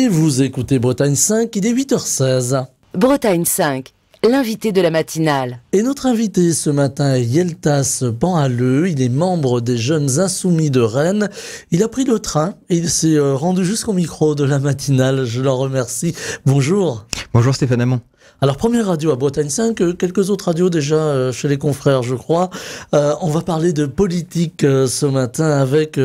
Et vous écoutez Bretagne 5, il est 8h16. Bretagne 5, l'invité de la matinale. Et notre invité ce matin est Yeltas Panhaleux, il est membre des Jeunes Insoumis de Rennes. Il a pris le train et il s'est rendu jusqu'au micro de la matinale, je l'en remercie. Bonjour. Bonjour Stéphane Hamon. Alors, première radio à Bretagne 5, quelques autres radios déjà chez les confrères, je crois. On va parler de politique ce matin avec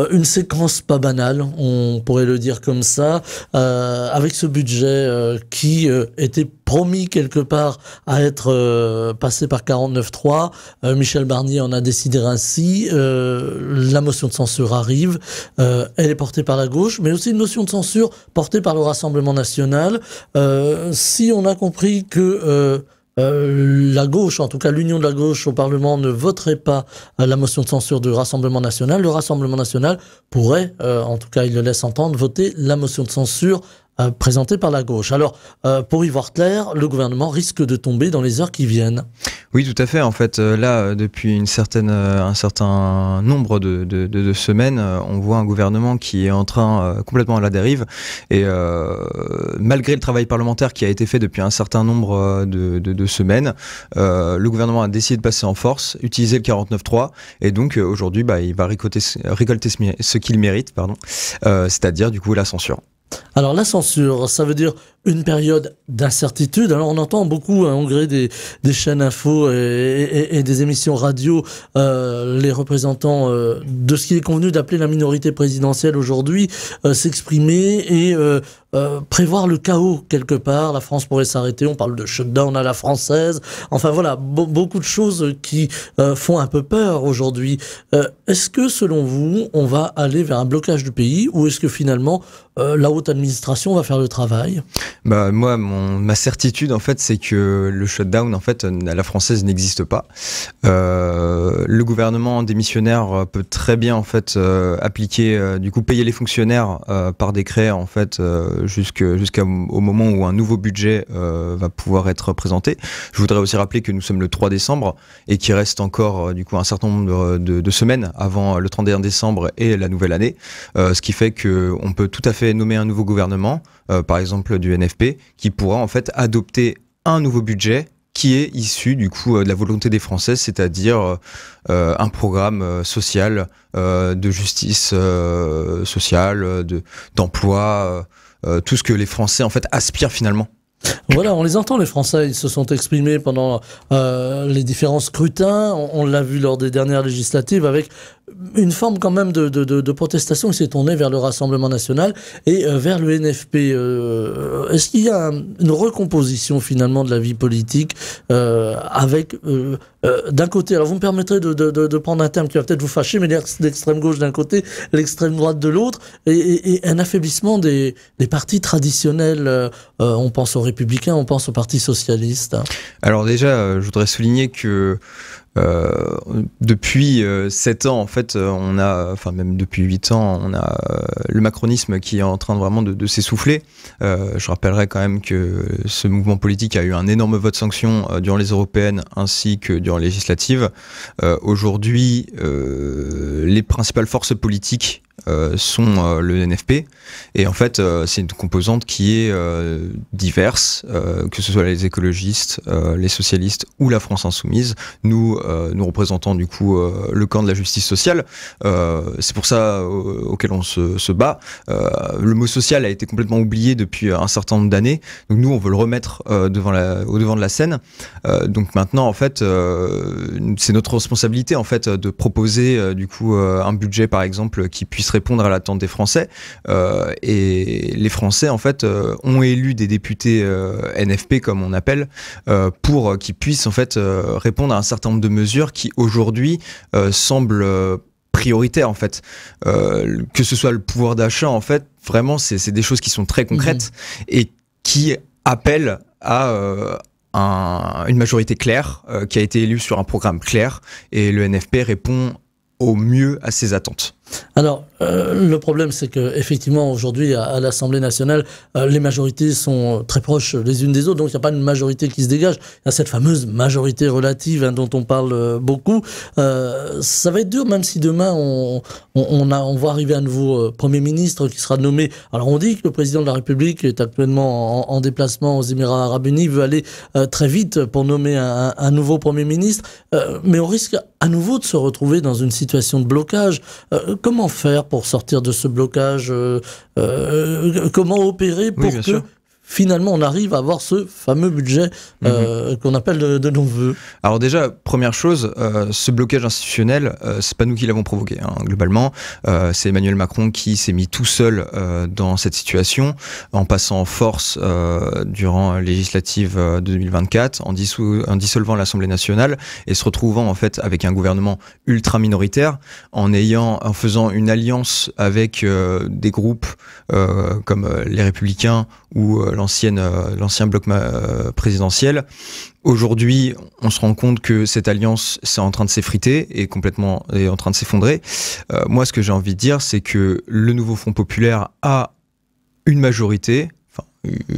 une séquence pas banale, on pourrait le dire comme ça, avec ce budget qui était promis quelque part à être passé par 49.3. Michel Barnier en a décidé ainsi. La motion de censure arrive. Elle est portée par la gauche, mais aussi une motion de censure portée par le Rassemblement national. Si on a compris que la gauche, en tout cas l'union de la gauche au Parlement, ne voterait pas la motion de censure du Rassemblement national, le Rassemblement national pourrait, en tout cas il le laisse entendre, voter la motion de censure présentée par la gauche. Alors, pour y voir clair, le gouvernement risque de tomber dans les heures qui viennent. Oui, tout à fait. En fait, là, depuis un certain nombre de semaines, on voit un gouvernement qui est en train complètement à la dérive. Et malgré le travail parlementaire qui a été fait depuis un certain nombre de semaines, le gouvernement a décidé de passer en force, utiliser le 49.3. Et donc, aujourd'hui, il va récolter ce qu'il mérite, c'est-à-dire, du coup, la censure. Alors la censure, ça veut dire une période d'incertitude. Alors on entend beaucoup au gré des chaînes info et des émissions radio les représentants de ce qu'il est convenu d'appeler la minorité présidentielle aujourd'hui s'exprimer et prévoir le chaos quelque part. La France pourrait s'arrêter, on parle de shutdown à la française. Enfin voilà, beaucoup de choses qui font un peu peur aujourd'hui. Est-ce que selon vous, on va aller vers un blocage du pays ou est-ce que finalement la haute administration va faire le travail? Moi, ma certitude, en fait, c'est que le shutdown, en fait, à la française n'existe pas. Le gouvernement démissionnaire peut très bien, en fait, appliquer, du coup, payer les fonctionnaires par décret, en fait, jusqu'au moment où un nouveau budget va pouvoir être présenté. Je voudrais aussi rappeler que nous sommes le 3 décembre et qu'il reste encore, du coup, un certain nombre de semaines avant le 31 décembre et la nouvelle année. Ce qui fait qu'on peut tout à fait nommer un nouveau gouvernement, par exemple du NFP, qui pourra en fait adopter un nouveau budget qui est issu du coup de la volonté des Français, c'est-à-dire un programme social, de justice sociale, d'emploi, tout ce que les Français en fait aspirent finalement. Voilà, on les entend, les Français, ils se sont exprimés pendant les différents scrutins, on l'a vu lors des dernières législatives avec une forme quand même de protestation qui s'est tournée vers le Rassemblement national et vers le NFP. Est-ce qu'il y a une recomposition finalement de la vie politique avec d'un côté, alors vous me permettrez de prendre un terme qui va peut-être vous fâcher, mais l'extrême gauche d'un côté, l'extrême droite de l'autre, et un affaiblissement des partis traditionnels, on pense aux Républicains, on pense au Parti socialiste. Alors déjà, je voudrais souligner que depuis 7 ans, en fait, on a, enfin même depuis 8 ans, on a le macronisme qui est en train vraiment de s'essouffler. Je rappellerai quand même que ce mouvement politique a eu un énorme vote sanction durant les européennes ainsi que durant les législatives. Aujourd'hui, les principales forces politiques sont le NFP et en fait c'est une composante qui est diverse, que ce soit les écologistes, les socialistes ou la France insoumise. Nous représentons du coup le camp de la justice sociale, c'est pour ça auquel on se bat. Le mot social a été complètement oublié depuis un certain nombre d'années, donc nous on veut le remettre au devant de la scène. Donc maintenant en fait c'est notre responsabilité en fait de proposer du coup un budget par exemple qui puisse répondre à l'attente des Français, et les Français en fait ont élu des députés NFP comme on appelle pour qu'ils puissent en fait répondre à un certain nombre de mesures qui aujourd'hui semblent prioritaires en fait, que ce soit le pouvoir d'achat en fait, vraiment c'est des choses qui sont très concrètes et qui appellent à une majorité claire qui a été élue sur un programme clair, et le NFP répond au mieux à ces attentes. Alors, le problème, c'est que effectivement aujourd'hui, à l'Assemblée nationale, les majorités sont très proches les unes des autres, donc il n'y a pas une majorité qui se dégage. Il y a cette fameuse majorité relative dont on parle beaucoup. Ça va être dur, même si demain, on va arriver à un nouveau Premier ministre qui sera nommé. Alors, on dit que le président de la République est actuellement en déplacement aux Émirats Arabes Unis, veut aller très vite pour nommer un nouveau Premier ministre, mais on risque à nouveau de se retrouver dans une situation de blocage. Comment faire pour sortir de ce blocage, comment opérer pour que sûr. finalement on arrive à avoir ce fameux budget qu'on appelle de nos voeux? Alors déjà, première chose, ce blocage institutionnel, c'est pas nous qui l'avons provoqué, hein, globalement. C'est Emmanuel Macron qui s'est mis tout seul dans cette situation, en passant en force durant les législatives de 2024, en dissolvant l'Assemblée nationale et se retrouvant en fait avec un gouvernement ultra minoritaire, en faisant une alliance avec des groupes comme les Républicains ou l'ancien bloc présidentiel. Aujourd'hui, on se rend compte que cette alliance, c'est en train de s'effriter et est en train de s'effondrer. Moi, ce que j'ai envie de dire, c'est que le nouveau Front populaire a une majorité,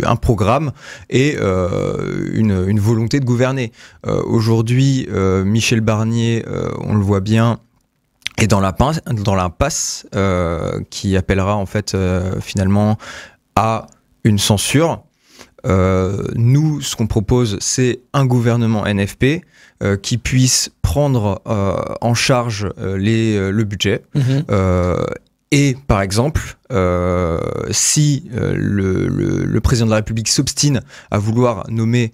un programme et une volonté de gouverner. Aujourd'hui, Michel Barnier, on le voit bien, est dans l'impasse qui appellera en fait finalement à une censure. Nous, ce qu'on propose, c'est un gouvernement NFP qui puisse prendre en charge le budget. Et par exemple, si le président de la République s'obstine à vouloir nommer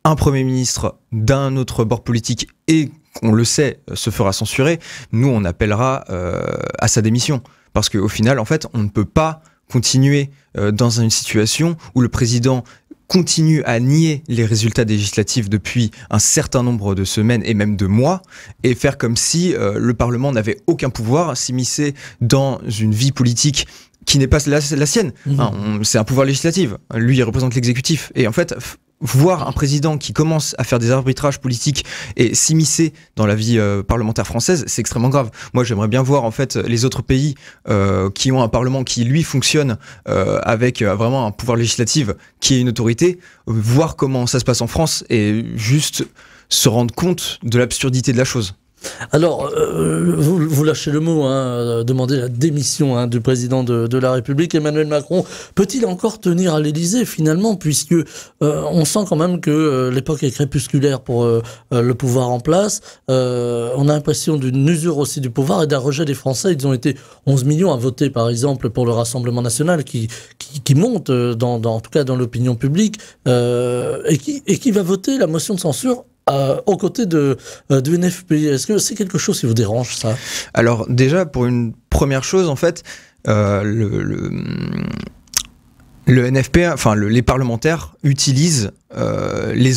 un Premier ministre d'un autre bord politique et qu'on le sait, se fera censurer, nous on appellera à sa démission. Parce qu'au final, en fait, on ne peut pas continuer dans une situation où le président continue à nier les résultats législatifs depuis un certain nombre de semaines et même de mois, et faire comme si le Parlement n'avait aucun pouvoir, s'immiscer dans une vie politique qui n'est pas la sienne. C'est un pouvoir législatif. Lui, il représente l'exécutif. Et en fait, voir un président qui commence à faire des arbitrages politiques et s'immiscer dans la vie parlementaire française, c'est extrêmement grave. Moi, j'aimerais bien voir en fait les autres pays qui ont un parlement qui lui fonctionne avec vraiment un pouvoir législatif qui est une autorité, voir comment ça se passe en France et juste se rendre compte de l'absurdité de la chose. Alors, vous lâchez le mot, demander la démission du président de la République. Emmanuel Macron peut-il encore tenir à l'Élysée finalement, puisque on sent quand même que l'époque est crépusculaire pour le pouvoir en place. On a l'impression d'une usure aussi du pouvoir et d'un rejet des Français. Ils ont été 11 millions à voter par exemple pour le Rassemblement national qui monte en tout cas dans l'opinion publique et qui va voter la motion de censure aux côtés du NFP. Est-ce que c'est quelque chose qui vous dérange, ça? Alors déjà, pour une première chose, en fait, le NFP, enfin les parlementaires utilisent les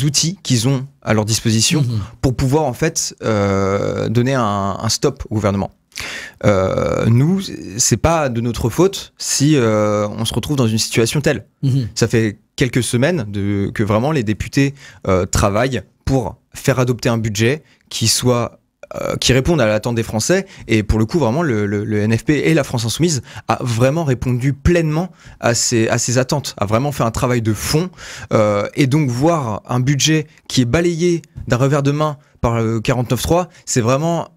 outils qu'ils ont à leur disposition pour pouvoir en fait donner un stop au gouvernement. Nous, c'est pas de notre faute si on se retrouve dans une situation telle. Ça fait quelques semaines que vraiment les députés travaillent pour faire adopter un budget qui réponde à l'attente des Français, et pour le coup vraiment le NFP et la France Insoumise a vraiment répondu pleinement à ces attentes, a vraiment fait un travail de fond, et donc voir un budget qui est balayé d'un revers de main par le 49.3, c'est vraiment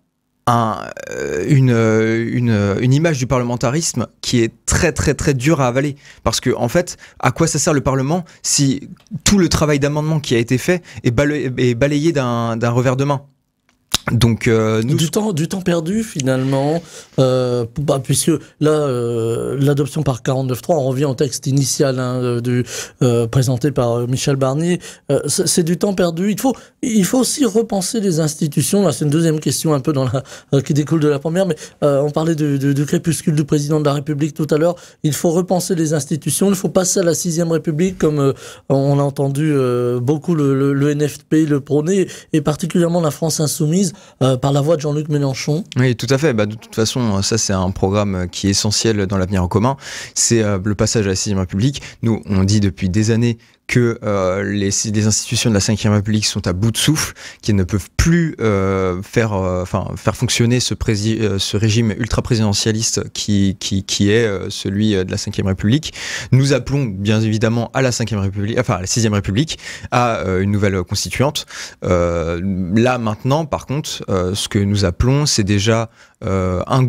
une image du parlementarisme qui est très très très dure à avaler, parce que en fait, à quoi ça sert le Parlement si tout le travail d'amendement qui a été fait est balayé d'un revers de main? Donc du temps perdu finalement, puisque là l'adoption par 49.3, on revient au texte initial présenté par Michel Barnier, c'est du temps perdu. Il faut aussi repenser les institutions. Là, c'est une deuxième question un peu qui découle de la première, mais on parlait du crépuscule du président de la République tout à l'heure. Il faut repenser les institutions, il faut passer à la 6e République, comme on a entendu beaucoup le NFP le prôner, et particulièrement la France Insoumise, par la voix de Jean-Luc Mélenchon. Oui, tout à fait. De toute façon, ça c'est un programme qui est essentiel dans l'avenir en commun. C'est le passage à la 6e République. Nous, on dit depuis des années que les institutions de la Ve République sont à bout de souffle, qu'ils ne peuvent plus faire fonctionner ce régime ultra-présidentialiste qui est celui de la Ve République. Nous appelons bien évidemment à la Ve République, enfin à la Sixième République, à une nouvelle constituante. Là maintenant, par contre, ce que nous appelons, c'est déjà un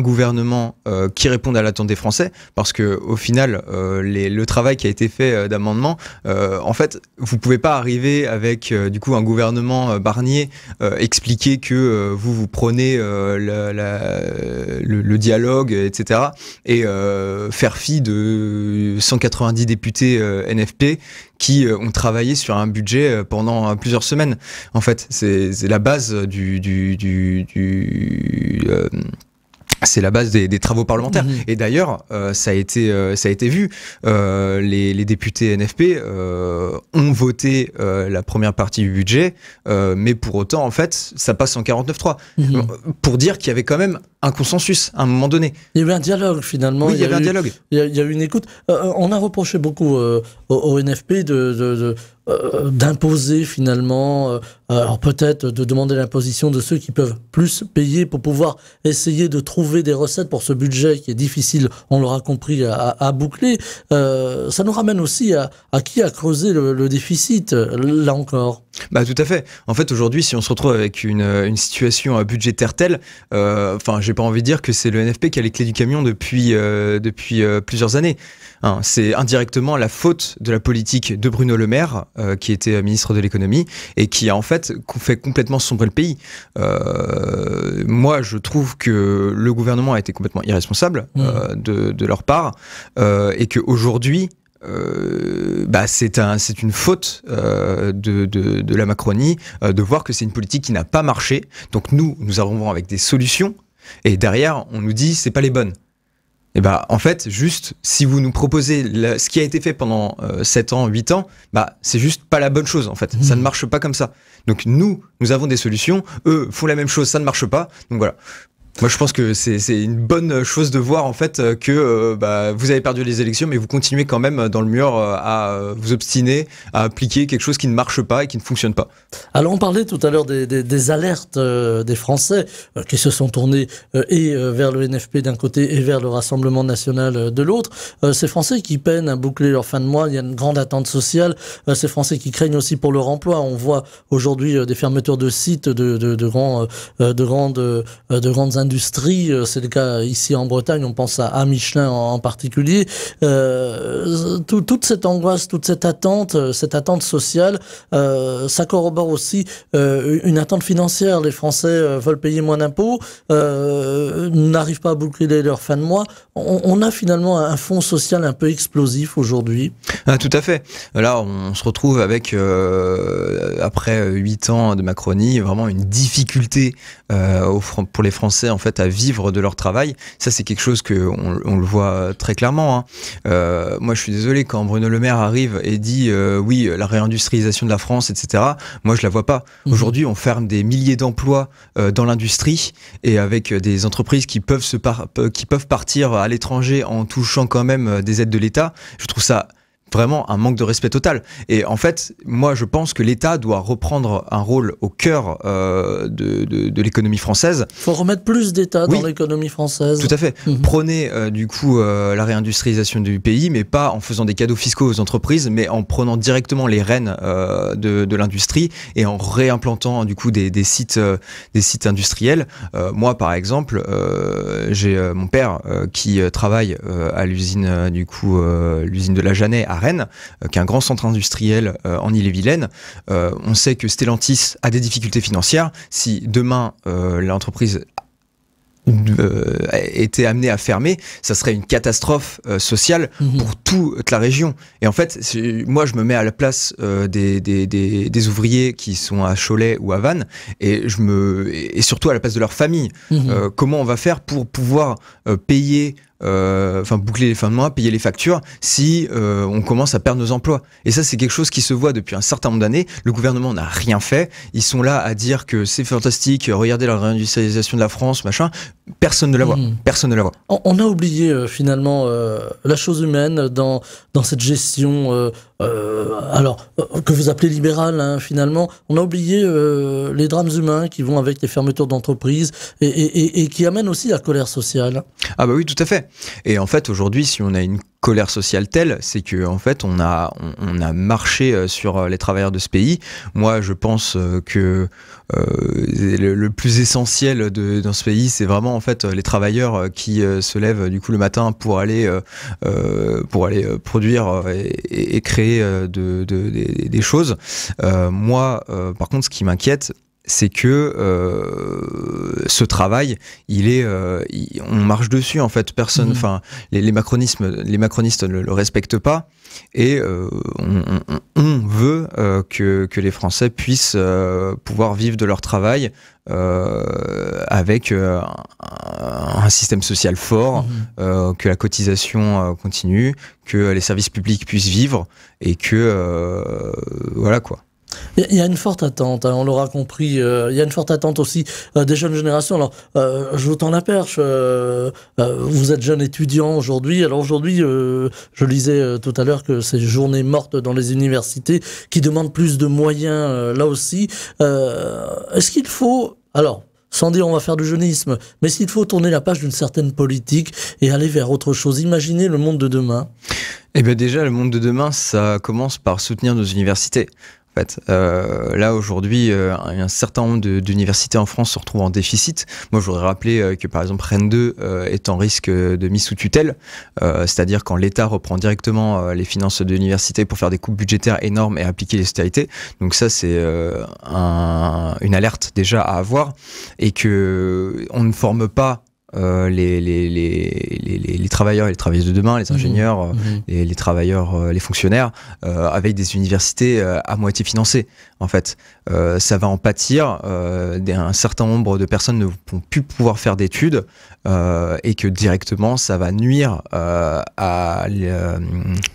gouvernement qui réponde à l'attente des Français, parce que au final, le travail qui a été fait d'amendement, en fait, vous pouvez pas arriver avec du coup un gouvernement Barnier, expliquer que vous prenez le dialogue, etc., et faire fi de 190 députés NFP qui ont travaillé sur un budget pendant plusieurs semaines. En fait, c'est la base c'est la base des travaux parlementaires. Mmh. Et d'ailleurs, ça a été vu. Les députés NFP ont voté la première partie du budget, mais pour autant, en fait, ça passe en 49.3. Mmh. Pour dire qu'il y avait quand même un consensus à un moment donné. Il y avait un dialogue finalement. Oui, il y avait un dialogue. Il y a eu une écoute. On a reproché beaucoup au NFP d'imposer finalement, alors peut-être de demander l'imposition de ceux qui peuvent plus payer pour pouvoir essayer de trouver des recettes pour ce budget qui est difficile, on l'aura compris, à boucler. Ça nous ramène aussi à qui a creusé le déficit, là encore. Bah tout à fait. En fait, aujourd'hui, si on se retrouve avec une situation budgétaire telle, j'ai pas envie de dire que c'est le NFP qui a les clés du camion depuis plusieurs années. Hein, c'est indirectement la faute de la politique de Bruno Le Maire, qui était ministre de l'économie, et qui a en fait complètement sombrer le pays. Moi, je trouve que le gouvernement a été complètement irresponsable de leur part, et qu'aujourd'hui, c'est une faute de la Macronie de voir que c'est une politique qui n'a pas marché. Donc nous arrivons avec des solutions, et derrière on nous dit c'est pas les bonnes. Et en fait, juste si vous nous proposez ce qui a été fait pendant 7 ans, 8 ans, c'est juste pas la bonne chose en fait. Ça ne marche pas comme ça. Donc nous avons des solutions, eux font la même chose, ça ne marche pas. Donc voilà. Moi, je pense que c'est une bonne chose de voir en fait que vous avez perdu les élections, mais vous continuez quand même dans le mur à vous obstiner, à appliquer quelque chose qui ne marche pas et qui ne fonctionne pas. Alors, on parlait tout à l'heure des alertes des Français qui se sont tournés vers le NFP d'un côté et vers le Rassemblement national de l'autre. Ces Français qui peinent à boucler leur fin de mois, il y a une grande attente sociale. Ces Français qui craignent aussi pour leur emploi. On voit aujourd'hui des fermetures de sites de grandes industrie, c'est le cas ici en Bretagne, on pense à Michelin en particulier. Toute cette angoisse, toute cette attente sociale, ça corrobore aussi une attente financière. Les Français veulent payer moins d'impôts, n'arrivent pas à boucler leur fin de mois. On a finalement un fonds social un peu explosif aujourd'hui. Ah, tout à fait. Là, on se retrouve avec, après 8 ans de Macronie, vraiment une difficulté pour les Français en fait à vivre de leur travail. Ça, c'est quelque chose on le voit très clairement. Hein. Moi, je suis désolé, quand Bruno Le Maire arrive et dit oui, la réindustrialisation de la France, etc. Moi, je la vois pas. Aujourd'hui, on ferme des milliers d'emplois dans l'industrie, et avec des entreprises qui peuvent partir à l'étranger en touchant quand même des aides de l'État. Je trouve ça vraiment un manque de respect total. Et en fait, moi, je pense que l'État doit reprendre un rôle au cœur de l'économie française. Il faut remettre plus d'État dans l'économie française. Tout à fait. Prenez du coup la réindustrialisation du pays, mais pas en faisant des cadeaux fiscaux aux entreprises, mais en prenant directement les rênes de l'industrie et en réimplantant du coup des sites industriels. Moi, par exemple, j'ai mon père qui travaille à l'usine l'usine de la Jeannet à Rennes, qui est un grand centre industriel en Ille-et-Vilaine. On sait que Stellantis a des difficultés financières. Si demain l'entreprise était amenée à fermer, ça serait une catastrophe sociale pour toute la région. Et en fait, moi je me mets à la place des ouvriers qui sont à Cholet ou à Vannes, et surtout à la place de leur famille. Comment on va faire pour pouvoir payer boucler les fins de mois, payer les factures si on commence à perdre nos emplois. Et ça, c'est quelque chose qui se voit depuis un certain nombre d'années. Le gouvernement n'a rien fait. Ils sont là à dire que c'est fantastique, regardez la réindustrialisation de la France, machin. personne ne la voit. Personne ne la voit. On a oublié finalement la chose humaine dans cette gestion, alors que vous appelez libérale, hein, finalement. On a oublié les drames humains qui vont avec les fermetures d'entreprises et qui amènent aussi la colère sociale. Ah bah oui, tout à fait. Et en fait, aujourd'hui, si on a une colère sociale telle, c'est que en fait, on a marché sur les travailleurs de ce pays. Moi, je pense que le plus essentiel dans ce pays, c'est vraiment en fait les travailleurs qui se lèvent du coup le matin pour aller produire et créer des choses. Moi, par contre, ce qui m'inquiète, c'est que ce travail, on marche dessus en fait. Personne, enfin, les macronistes ne le respectent pas, et on veut que les Français puissent pouvoir vivre de leur travail avec un système social fort, que la cotisation continue, que les services publics puissent vivre, et que voilà quoi. Il y a une forte attente, hein, on l'aura compris, il y a une forte attente aussi des jeunes générations. Alors, je vous tends la perche, vous êtes jeune étudiant aujourd'hui. Alors aujourd'hui, je lisais tout à l'heure que ces journées mortes dans les universités qui demandent plus de moyens, là aussi. Est-ce qu'il faut... Alors, sans dire on va faire du jeunisme, mais s'il faut tourner la page d'une certaine politique et aller vers autre chose, imaginez le monde de demain. Eh bien déjà, le monde de demain, ça commence par soutenir nos universités. En fait, là aujourd'hui, un certain nombre d'universités en France se retrouvent en déficit. Moi, je voudrais rappeler que par exemple Rennes 2 est en risque de mise sous tutelle, c'est-à-dire quand l'État reprend directement les finances de l'université pour faire des coupes budgétaires énormes et appliquer l'austérité. Donc ça, c'est une alerte déjà à avoir, et que on ne forme pas les travailleurs et les travailleuses de demain, les ingénieurs, les travailleurs, les fonctionnaires, avec des universités à moitié financées. En fait, ça va en pâtir. Un certain nombre de personnes ne vont plus pouvoir faire d'études, et que directement, ça va nuire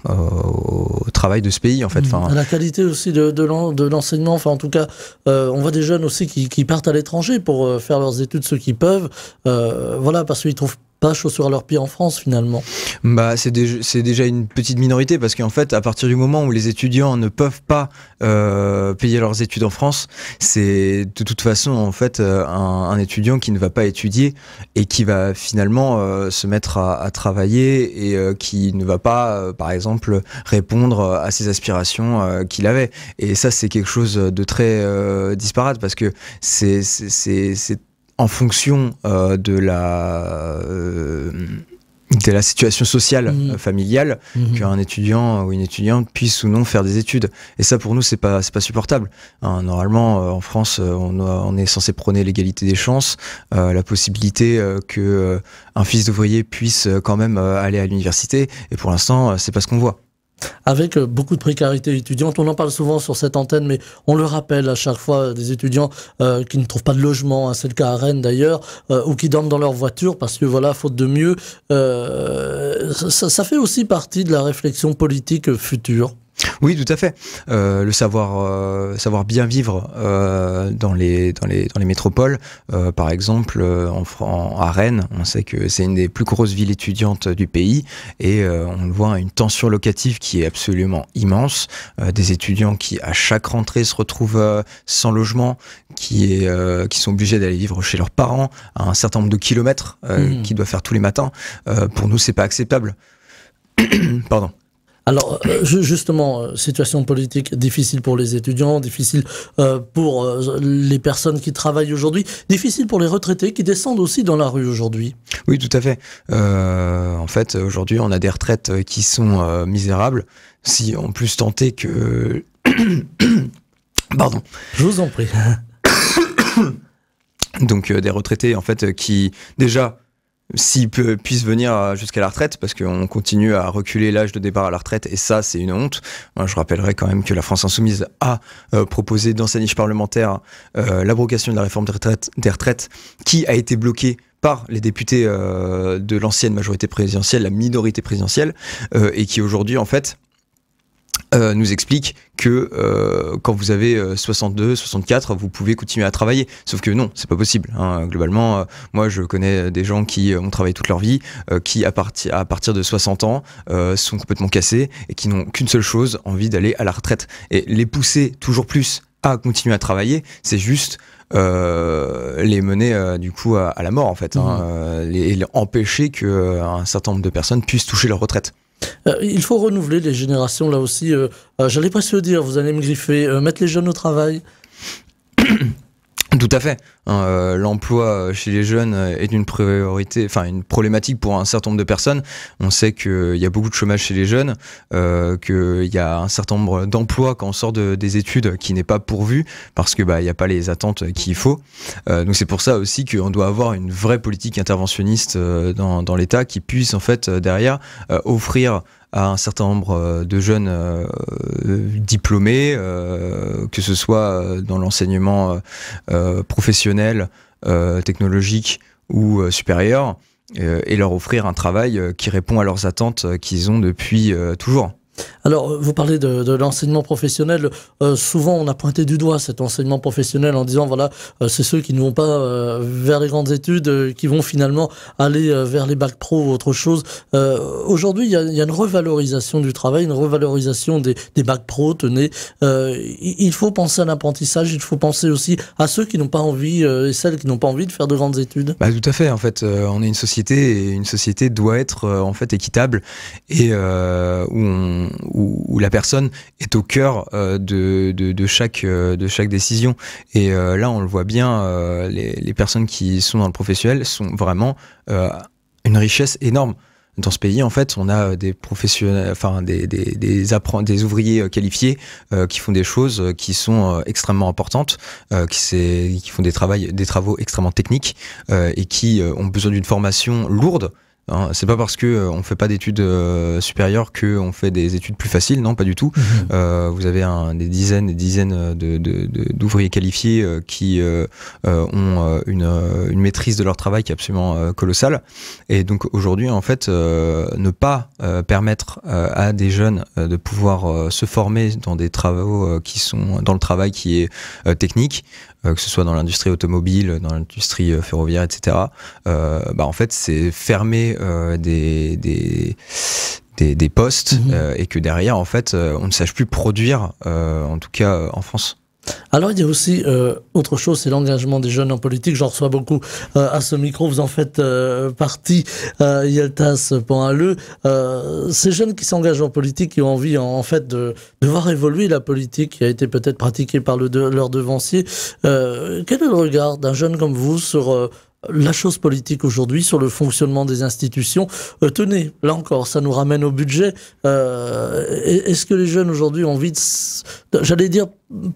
au travail de ce pays. En fait, à la qualité aussi de l'enseignement. Enfin, en tout cas, on voit des jeunes aussi qui partent à l'étranger pour faire leurs études, ceux qui peuvent. Voilà, parce qu'ils trouvent pas chaussures à leurs pieds en France finalement. Bah c'est déjà une petite minorité, parce qu'en fait à partir du moment où les étudiants ne peuvent pas payer leurs études en France, c'est de toute façon en fait un étudiant qui ne va pas étudier et qui va finalement se mettre à travailler, et qui ne va pas par exemple répondre à ses aspirations qu'il avait. Et ça c'est quelque chose de très disparate, parce que c'est en fonction de la situation sociale familiale, qu'un étudiant ou une étudiante puisse ou non faire des études. Et ça, pour nous, c'est pas supportable. Hein, normalement, en France, on est censé prôner l'égalité des chances, la possibilité que un fils d'ouvrier puisse quand même aller à l'université. Et pour l'instant, c'est pas ce qu'on voit. Avec beaucoup de précarité étudiante. On en parle souvent sur cette antenne, mais on le rappelle à chaque fois, des étudiants qui ne trouvent pas de logement, hein, c'est le cas à Rennes d'ailleurs, ou qui dorment dans leur voiture parce que voilà, faute de mieux. Ça fait aussi partie de la réflexion politique future. Oui, tout à fait. Le savoir bien vivre dans les métropoles. Par exemple, à Rennes, on sait que c'est une des plus grosses villes étudiantes du pays, et on le voit, une tension locative qui est absolument immense. Des étudiants qui, à chaque rentrée, se retrouvent sans logement, qui sont obligés d'aller vivre chez leurs parents à un certain nombre de kilomètres qu'ils doivent faire tous les matins. Pour nous, c'est pas acceptable. Pardon. Alors, justement, situation politique difficile pour les étudiants, difficile pour les personnes qui travaillent aujourd'hui, difficile pour les retraités qui descendent aussi dans la rue aujourd'hui. Oui, tout à fait. En fait, aujourd'hui, on a des retraites qui sont misérables. Si en plus tant est que... Pardon. Je vous en prie. Donc, des retraités, en fait, qui, déjà... s'ils puissent venir jusqu'à la retraite, parce qu'on continue à reculer l'âge de départ à la retraite, et ça c'est une honte. Moi je rappellerai quand même que la France Insoumise a proposé dans sa niche parlementaire l'abrogation de la réforme des retraites, qui a été bloquée par les députés de l'ancienne majorité présidentielle, la minorité présidentielle, et qui aujourd'hui en fait nous explique que quand vous avez 62, 64, vous pouvez continuer à travailler. Sauf que non, c'est pas possible. Hein. Globalement, moi je connais des gens qui ont travaillé toute leur vie, qui à partir de 60 ans sont complètement cassés et qui n'ont qu'une seule chose, envie d'aller à la retraite. Et les pousser toujours plus à continuer à travailler, c'est juste les mener du coup à la mort en fait, hein, les empêcher que un certain nombre de personnes puissent toucher leur retraite. Il faut renouveler les générations là aussi. J'allais presque dire, vous allez me griffer, mettre les jeunes au travail. Tout à fait. L'emploi chez les jeunes est une priorité, enfin une problématique pour un certain nombre de personnes. On sait qu'il y a beaucoup de chômage chez les jeunes, qu'il y a un certain nombre d'emplois quand on sort des études qui n'est pas pourvu parce que il y a pas les attentes qu'il faut. Donc c'est pour ça aussi qu'on doit avoir une vraie politique interventionniste dans l'État qui puisse en fait derrière offrir à un certain nombre de jeunes diplômés, que ce soit dans l'enseignement professionnel, technologique ou supérieur, et leur offrir un travail qui répond à leurs attentes qu'ils ont depuis toujours. Alors, vous parlez de l'enseignement professionnel. Souvent, on a pointé du doigt cet enseignement professionnel en disant, voilà, c'est ceux qui ne vont pas vers les grandes études, qui vont finalement aller vers les bacs pro ou autre chose. Aujourd'hui, il y a une revalorisation du travail, une revalorisation des bacs pro, tenez. Il faut penser à l'apprentissage, il faut penser aussi à ceux qui n'ont pas envie, et celles qui n'ont pas envie de faire de grandes études. Tout à fait, en fait. On est une société, et une société doit être en fait équitable, et où la personne est au cœur de chaque décision. Et là, on le voit bien, les personnes qui sont dans le professionnel sont vraiment une richesse énorme. Dans ce pays, en fait, on a des professionnels, enfin des ouvriers qualifiés qui font des choses qui sont extrêmement importantes, qui font des travaux extrêmement techniques et qui ont besoin d'une formation lourde. Hein, c'est pas parce que on fait pas d'études supérieures que on fait des études plus faciles, non, pas du tout. Vous avez des dizaines d'ouvriers qualifiés qui ont une maîtrise de leur travail qui est absolument colossale. Et donc aujourd'hui, en fait, ne pas permettre à des jeunes de pouvoir se former dans des travaux qui sont dans le travail qui est technique, que ce soit dans l'industrie automobile, dans l'industrie ferroviaire, etc. En fait, c'est fermer des postes et que derrière, en fait, on ne sache plus produire, en tout cas en France. Alors il y a aussi autre chose, c'est l'engagement des jeunes en politique. J'en reçois beaucoup à ce micro, vous en faites partie, Yeltas Panhaleux. Ces jeunes qui s'engagent en politique, qui ont envie en fait de voir évoluer la politique qui a été peut-être pratiquée par leur devancier. Quel est le regard d'un jeune comme vous sur la chose politique aujourd'hui, sur le fonctionnement des institutions? Tenez, là encore, ça nous ramène au budget. Est-ce que les jeunes aujourd'hui ont envie j'allais dire,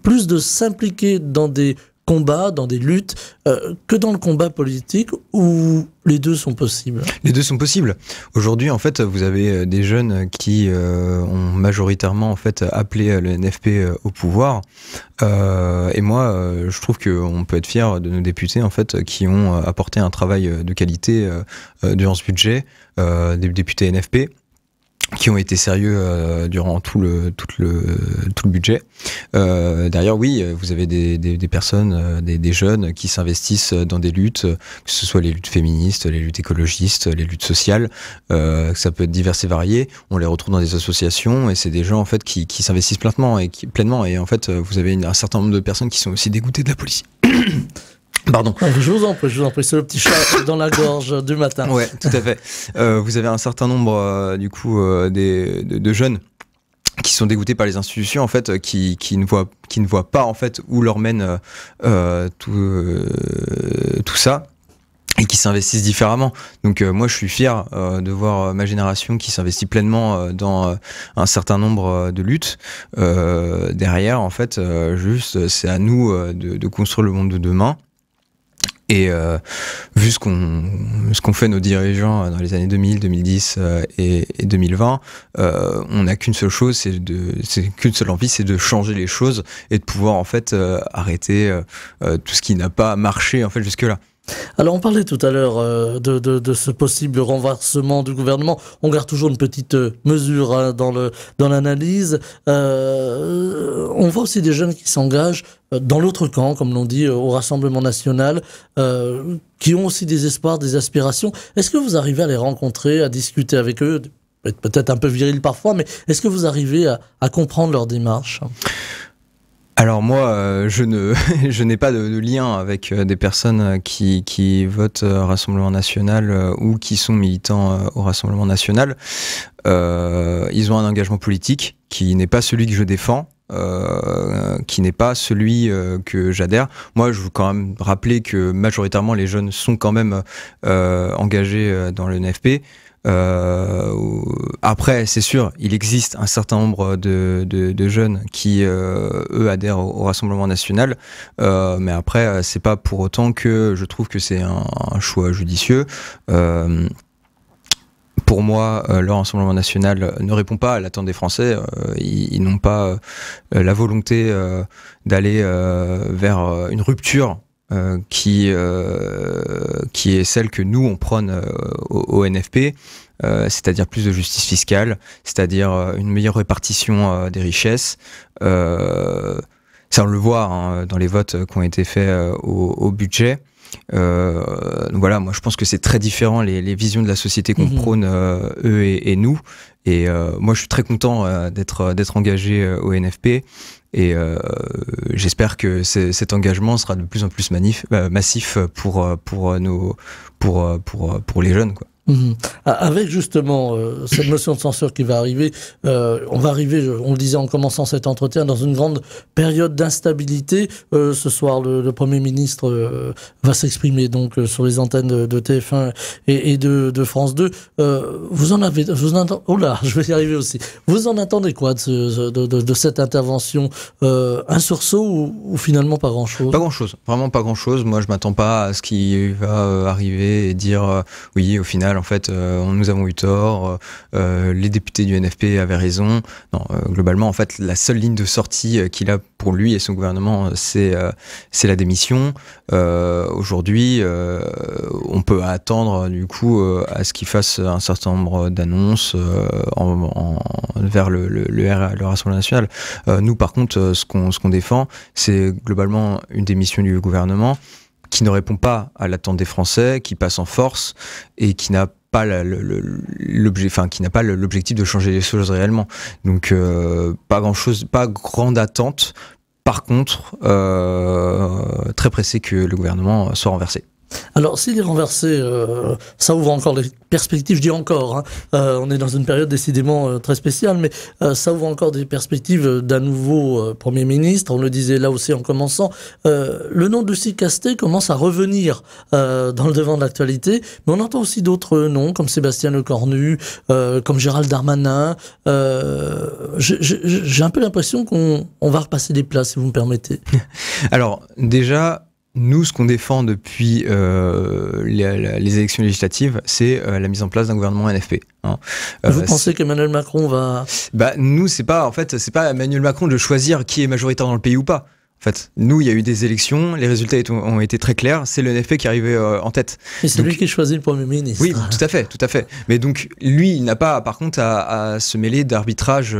plus de s'impliquer dans des combats, dans des luttes, que dans le combat politique, où les deux sont possibles? Les deux sont possibles. Aujourd'hui, en fait, vous avez des jeunes qui ont majoritairement en fait appelé le NFP au pouvoir. Et moi, je trouve qu'on peut être fier de nos députés en fait qui ont apporté un travail de qualité durant ce budget, des députés NFP. Qui ont été sérieux durant tout le budget. Derrière, oui, vous avez des personnes, des jeunes qui s'investissent dans des luttes, que ce soit les luttes féministes, les luttes écologistes, les luttes sociales. Ça peut être divers et varié. On les retrouve dans des associations et c'est des gens en fait qui s'investissent pleinement et en fait vous avez un certain nombre de personnes qui sont aussi dégoûtées de la police. Pardon. Je vous en prie, c'est le petit chat dans la gorge du matin. Ouais, tout à fait. Vous avez un certain nombre, de jeunes qui sont dégoûtés par les institutions, en fait, qui ne voient pas, en fait, où leur mène tout ça. Et qui s'investissent différemment. Donc moi je suis fier de voir ma génération qui s'investit pleinement dans un certain nombre de luttes. Derrière, en fait, juste c'est à nous de construire le monde de demain. Et vu ce qu'ont fait nos dirigeants dans les années 2000, 2010 et 2020, on n'a qu'une seule chose, qu'une seule envie, c'est de changer les choses et de pouvoir en fait arrêter tout ce qui n'a pas marché en fait jusque-là. Alors on parlait tout à l'heure de ce possible renversement du gouvernement. On garde toujours une petite mesure hein, dans l'analyse. On voit aussi des jeunes qui s'engagent dans l'autre camp, comme l'on dit, au Rassemblement national, qui ont aussi des espoirs, des aspirations. Est-ce que vous arrivez à les rencontrer, à discuter avec eux, peut-être un peu viril parfois, mais est-ce que vous arrivez à comprendre leur démarche ? Alors moi, je n'ai pas de lien avec des personnes qui votent Rassemblement national ou qui sont militants au Rassemblement national. Ils ont un engagement politique qui n'est pas celui que je défends. Qui n'est pas celui que j'adhère. Moi, je veux quand même rappeler que majoritairement les jeunes sont quand même engagés dans le NFP. Après, c'est sûr, il existe un certain nombre de jeunes qui, eux, adhèrent au Rassemblement national. Mais après, c'est pas pour autant que je trouve que c'est un choix judicieux. Pour moi, le Rassemblement national ne répond pas à l'attente des Français. Ils n'ont pas la volonté d'aller vers une rupture qui est celle que nous on prône au NFP, c'est-à-dire plus de justice fiscale, c'est-à-dire une meilleure répartition des richesses. Ça on le voit hein, dans les votes qui ont été faits au budget. Donc voilà, moi je pense que c'est très différent les visions de la société qu'on prône eux et nous. Et moi je suis très content d'être engagé au NFP. Et j'espère que cet engagement sera de plus en plus massif pour les jeunes, quoi. Avec justement cette notion de censure qui va arriver, on va arriver, on le disait en commençant cet entretien, dans une grande période d'instabilité. Ce soir, le Premier ministre va s'exprimer donc sur les antennes de TF1 et de France 2. Vous en attendez quoi de cette intervention? Un sursaut ou finalement pas grand-chose? Pas grand-chose, vraiment pas grand-chose. Moi, je m'attends pas à ce qui va arriver et dire oui, au final, en fait, nous avons eu tort, les députés du NFP avaient raison. Non, globalement, en fait, la seule ligne de sortie qu'il a pour lui et son gouvernement, c'est la démission. Aujourd'hui, on peut attendre du coup à ce qu'il fasse un certain nombre d'annonces vers le Rassemblement national. Nous, par contre, ce qu'on défend, c'est globalement une démission du gouvernement qui ne répond pas à l'attente des Français, qui passe en force et qui n'a pas l'objectif de changer les choses réellement. Donc pas grande attente. Par contre, très pressé que le gouvernement soit renversé. Alors, s'il est renversé, ça ouvre encore les perspectives, je dis encore, hein, on est dans une période décidément très spéciale, mais ça ouvre encore des perspectives d'un nouveau Premier ministre. On le disait là aussi en commençant, le nom de Lucie Castet commence à revenir dans le devant de l'actualité, mais on entend aussi d'autres noms, comme Sébastien Lecornu, comme Gérald Darmanin. J'ai un peu l'impression qu'on va repasser des plats, si vous me permettez. Alors, déjà... Nous, ce qu'on défend depuis les élections législatives, c'est la mise en place d'un gouvernement NFP. Hein. Vous pensez qu'Emmanuel Macron va... Nous, c'est pas Emmanuel Macron de choisir qui est majoritaire dans le pays ou pas. En fait, nous, il y a eu des élections, les résultats ont été très clairs, c'est le NFP qui est arrivé en tête. Et c'est lui qui choisit le Premier ministre. Oui, tout à fait. Mais donc, lui, il n'a pas, par contre, à se mêler d'arbitrage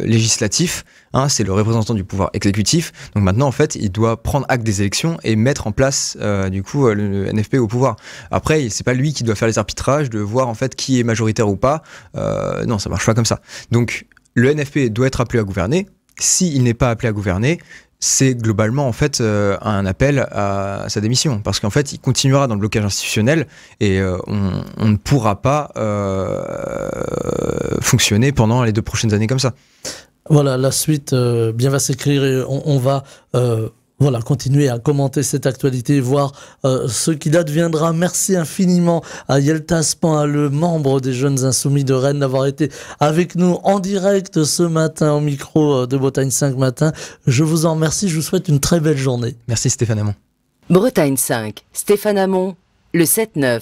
législatif. Hein, c'est le représentant du pouvoir exécutif. Donc maintenant, en fait, il doit prendre acte des élections et mettre en place, du coup, le NFP au pouvoir. Après, c'est pas lui qui doit faire les arbitrages, de voir, en fait, qui est majoritaire ou pas. Non, ça marche pas comme ça. Donc, le NFP doit être appelé à gouverner. S'il n'est pas appelé à gouverner, c'est globalement en fait un appel à sa démission, parce qu'en fait il continuera dans le blocage institutionnel et on ne pourra pas fonctionner pendant les 2 prochaines années comme ça. Voilà, la suite bien va s'écrire et on va continuer à commenter cette actualité, voir ce qu'il adviendra. Merci infiniment à Yeltas Pan, le membre des Jeunes Insoumis de Rennes, d'avoir été avec nous en direct ce matin au micro de Bretagne 5 Matin. Je vous en remercie, je vous souhaite une très belle journée. Merci Stéphane Hamon. Bretagne 5, Stéphane Hamon, le 7-9.